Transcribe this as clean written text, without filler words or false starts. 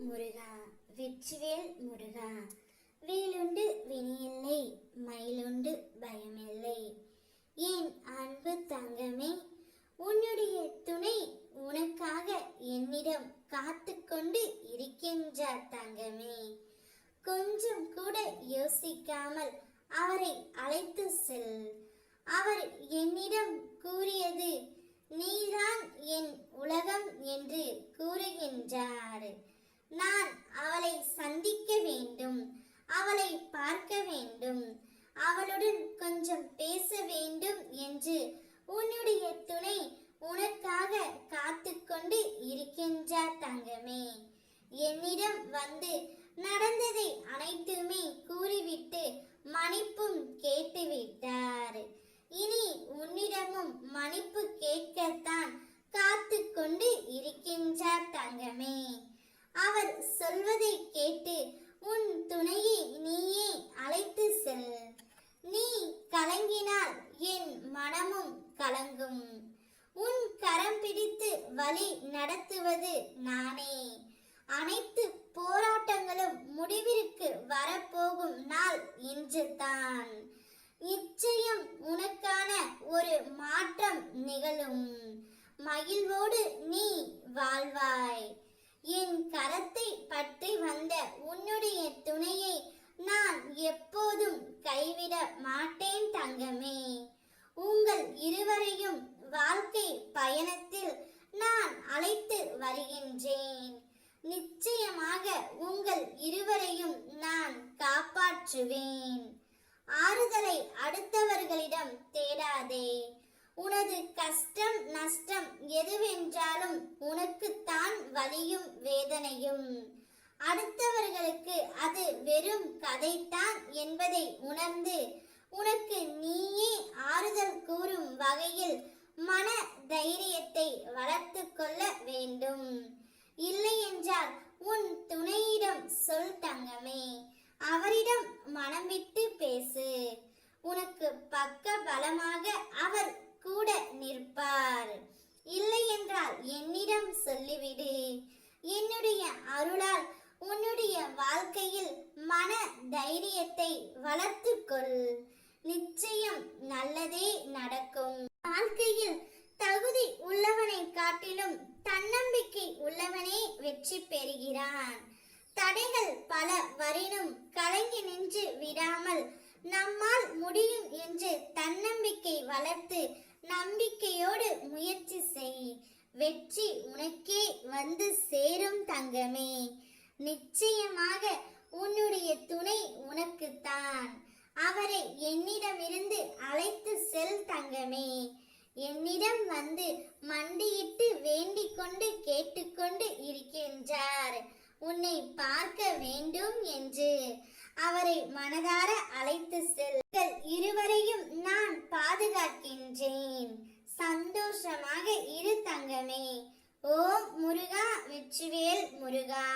முருகா வெற்றிவேல் முருகா. வேலுண்டு வினையில்லை, மயிலுண்டு பயமில்லை. என் அன்பு தங்கமே, உன்னுடைய துணை உனக்காக என்னிடம் காத்து கொண்டு இருக்கின்றார் தங்கமே. கொஞ்சம் கூட யோசிக்காமல் அவரை அழைத்து செல். அவர் என்னிடம் கூறியது, நீதான் என் உலகம் என்று கூறுகின்றார். நான் அவளை சந்திக்க வேண்டும், அவளை பார்க்க வேண்டும், அவளுடன் கொஞ்சம் பேச வேண்டும் என்று உன்னுடைய துணை உனக்காக காத்து கொண்டு இருக்கின்றார் தங்கமே. என்னிடம் வந்து நடந்ததை அனைத்துமே கூறிவிட்டு மன்னிப்பும் கேட்டுவிட்டார். இனி உன்னிடமும் மன்னிப்பு கேட்கத்தான் காத்து கொண்டு இருக்கின்றார் தங்கமே. அவர் சொல்வதை கேட்டு உன் துணையை நீயே அழைத்து செல். நீ கலங்கினால் என் மனமும் கலங்கும். உன் கரம் பிடித்து வழி நடத்துவது நானே. அனைத்து போராட்டங்களும் முடிவிற்கு வரப்போகும் நாள் இன்று தான். நிச்சயம் உனக்கான ஒரு மாற்றம் நிகழும். மகிழ்வோடு நீ வாழ்வாய். என் கரத்தை பற்றி வந்த உன்னுடைய துணையை நான் எப்போதும் கைவிட மாட்டேன் தங்கமே. உங்கள் இருவரையும் வாழ்க்கை பயணத்தில் நான் அழைத்து வருகின்றேன். நிச்சயமாக உங்கள் இருவரையும் நான் காப்பாற்றுவேன். ஆறுதலை அடுத்தவர்களிடம் தேடாதே. உனது கஷ்டம் நஷ்டம் எதுவென்றாலும் உனக்குத்தான் வலியும் வேதனையும். அடுத்தவர்களுக்கு அது வெறும் கதைத்தான் என்பதை உணர்ந்து உனக்கு நீயே ஆறுதல் கூறும் வகையில் மன தைரியத்தை வளர்த்து கொள்ள வேண்டும். இல்லை என்றால் உன் துணையிடம் சொல் தங்கமே. அவரிடம் மனம் விட்டு பேசு. உனக்கு பக்க பலமாக அவர் கூட நிற்பார். இல்லை என்றால் என்னிடம் சொல்லிவிடு. என்னுடைய அருளால் உன்னுடைய வாழ்க்கையில் மன தைரியத்தை வளர்த்துக்கொள். நிச்சயம் நல்லதே நடக்கும். வாழ்க்கையில் தகுதி உள்ளவனை காட்டிலும் தன்னம்பிக்கை உள்ளவனே வெற்றி பெறுகிறான். தடைகள் பல வரினும் கலங்கி நின்று விடாமல் நம்மால் முடியும் என்று தன்னம்பிக்கை வளர்த்து நம்பிக்கையோடு முயற்சி செய். வெற்றி உனக்கே வந்து சேரும் தங்கமே. நிச்சயமாக உன்னுடைய துணை உனக்குத்தான். அவரை என்னிடமிருந்து அழைத்து செல் தங்கமே. என்னிடம் வந்து மண்டியிட்டு வேண்டிக் கொண்டு கேட்டுக்கொண்டு இருக்கின்றார் உன்னை பார்க்க வேண்டும் என்று. அவரை மனதார அழைத்து செல். இருவரையும் நான் பாதுகாக்கின்றேன். சந்தோஷமாக இரு தங்கமே. ஓம் முருகா வெற்றிவேல் முருகா.